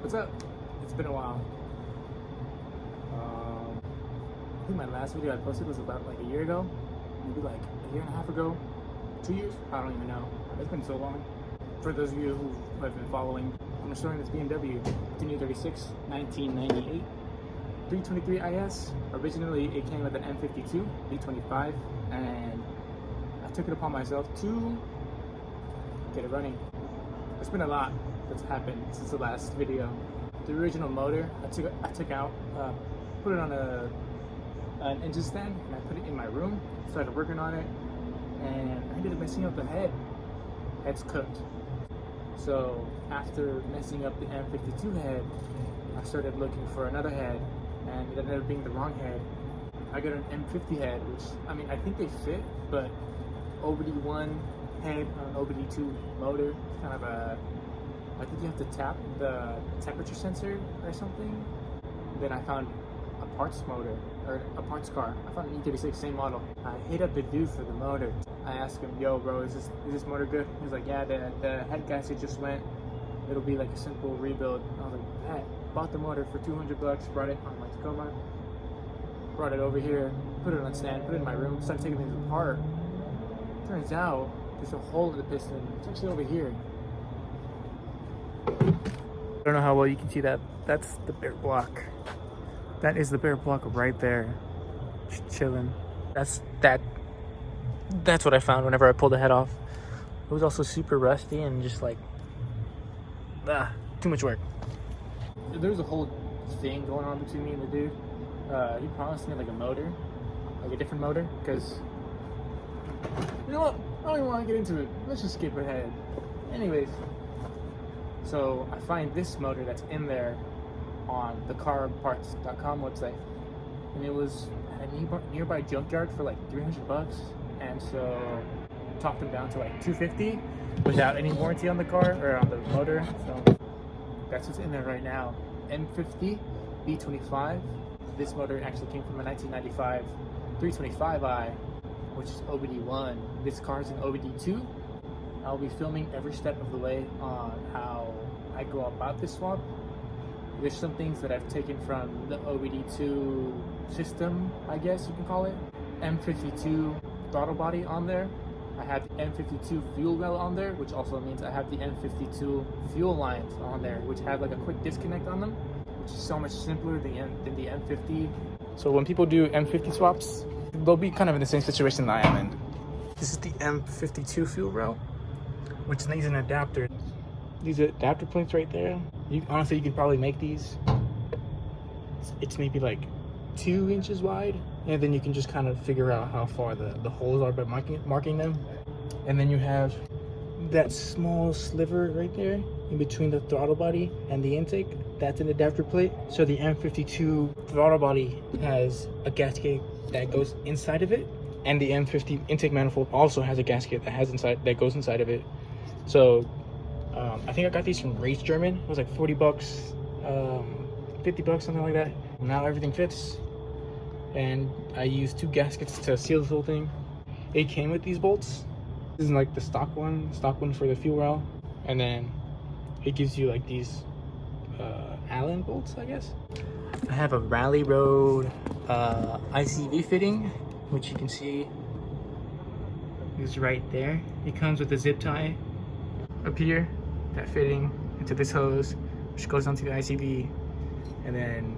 What's up? It's been a while. I think my last video I posted was about like a year ago, maybe like a year and a half ago, 2 years? I don't even know. It's been so long. For those of you who have been following, I'm showing this BMW, the E36, 1998, 323 IS. Originally it came with an M52, B25, and I took it upon myself to get it running. There's been a lot that's happened since the last video. The original motor I took out, put it on an engine stand, and I put it in my room, started working on it, and I ended up messing up the head. Head's cooked. So after messing up the M52 head, I started looking for another head, and it ended up being the wrong head. I got an M50 head, which, I mean, I think they fit, but OBD1 head on an OBD2 motor, kind of a, I think you have to tap the temperature sensor or something. Then I found a parts motor, or a parts car. I found an E36, same model. I hit up the dude for the motor. I asked him, yo bro, is this motor good? He was like, yeah, the head gasket just went. It'll be like a simple rebuild. I was like, hey, bought the motor for 200 bucks, brought it on my Tacoma, brought it over here, put it on stand, put it in my room, started taking things apart. Turns out, there's a hole in the piston. It's actually over here. I don't know how well you can see that. That's the bare block. That is the bare block right there. Just chilling. That's what I found whenever I pulled the head off. It was also super rusty and just like, too much work. There was a whole thing going on between me and the dude. He promised me like a motor, like a different motor, because, you know what? I don't even want to get into it. Let's just skip ahead. Anyways, so I find this motor that's in there on the carparts.com website, and it was at a nearby junkyard for like 300 bucks, and so talked them down to like 250 without any warranty on the car or on the motor. So that's what's in there right now. M50 B25. This motor actually came from a 1995 325i, which is OBD1. This car is an OBD2. I'll be filming every step of the way on how I go about this swap. There's some things that I've taken from the OBD2 system, I guess you can call it. M52 throttle body on there. I have the M52 fuel well on there, which also means I have the M52 fuel lines on there, which have like a quick disconnect on them, which is so much simpler than the M50. So when people do M50 swaps, they'll be kind of in the same situation that I am in. This is the M52 fuel rail, which needs an adapter. These adapter plates right there. Honestly, you could probably make these. It's maybe like 2 inches wide, and then you can just kind of figure out how far the holes are by marking them. And then you have that small sliver right there in between the throttle body and the intake. That's an adapter plate. So the M52 throttle body has a gasket that goes inside of it, and the M50 intake manifold also has a gasket that goes inside of it. So I think I got these from Race German. It was like 40 bucks, 50 bucks, something like that. Now everything fits, and I used 2 gaskets to seal this whole thing. It came with these bolts. This is like the stock one for the fuel rail, and then it gives you like these Allen bolts, I guess. I have a Rally Road ICV fitting, which you can see is right there. It comes with a zip tie up here, that fitting into this hose, which goes onto the ICV, and then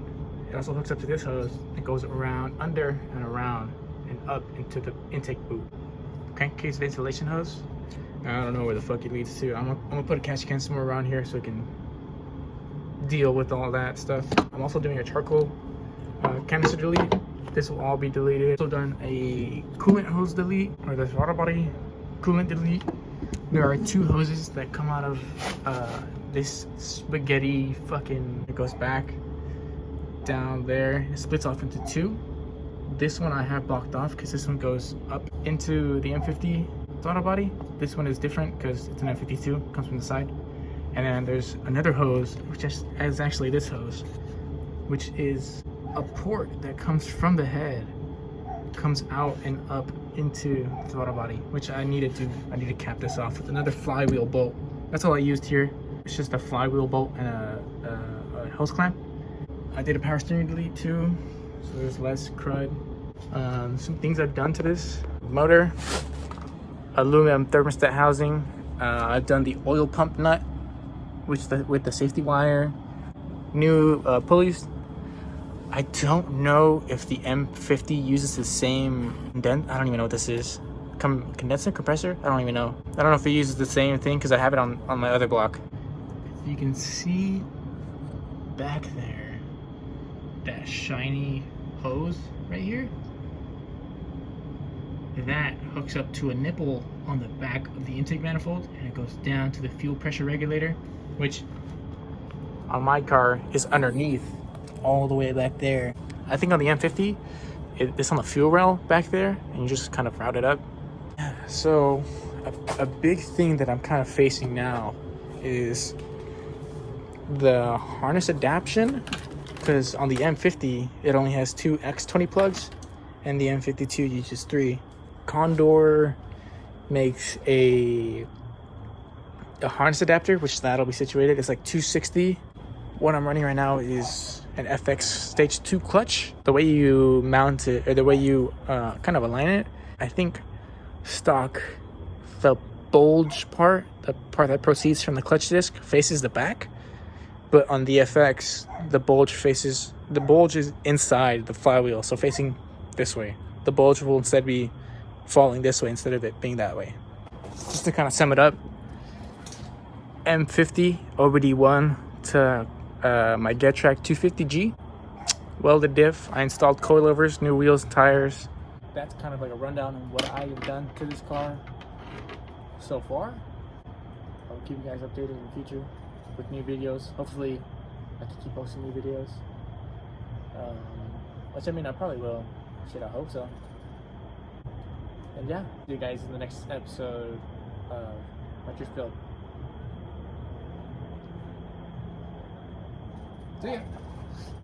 it also hooks up to this hose. It goes around, under and around, and up into the intake boot. Crankcase ventilation hose. I don't know where the fuck it leads to. I'm gonna put a catch can somewhere around here so it can deal with all that stuff. I'm also doing a charcoal canister delete. This will all be deleted. Also done a coolant hose delete, or the throttle body coolant delete. There are 2 hoses that come out of this spaghetti fucking, it goes back down there. It splits off into 2. This one I have blocked off because this one goes up into the M50 throttle body. This one is different because it's an M52, comes from the side. And then there's another hose, which is actually this hose, which is a port that comes from the head, comes out and up into the throttle body, which I need to cap this off with another flywheel bolt. That's all I used here. It's just a flywheel bolt and a hose clamp. I did a power steering delete too, so there's less crud. Some things I've done to this motor: aluminum thermostat housing. I've done the oil pump nut, with the safety wire. New pulleys. I don't know if the M50 uses the same I don't even know what this is. Condenser, compressor? I don't even know. I don't know if it uses the same thing because I have it on my other block. If you can see back there, that shiny hose right here, that hooks up to a nipple on the back of the intake manifold, and it goes down to the fuel pressure regulator, which on my car is underneath all the way back there. I think on the M50 it's on the fuel rail back there, and you just kind of route it up. So a big thing that I'm kind of facing now is the harness adaptation, because on the M50 it only has 2 X20 plugs and the M52 uses 3. Condor makes a harness adapter, which that'll be situated. It's like 260. What I'm running right now is an FX stage 2 clutch. The way you mount it, or the way you kind of align it, I think stock, the bulge part, the part that proceeds from the clutch disc, faces the back, but on the FX the bulge is inside the flywheel, so facing this way. The bulge will instead be falling this way instead of it being that way. Just to kind of sum it up, M50 OBD1 to my GetTrack 250G, welded diff. I installed coilovers, new wheels and tires. That's kind of like a rundown on what I have done to this car so far. I'll keep you guys updated in the future with new videos. Hopefully I can keep posting new videos, which I mean I probably will. Shit, I hope so. And yeah, see you guys in the next episode of What You're Spilled. See ya.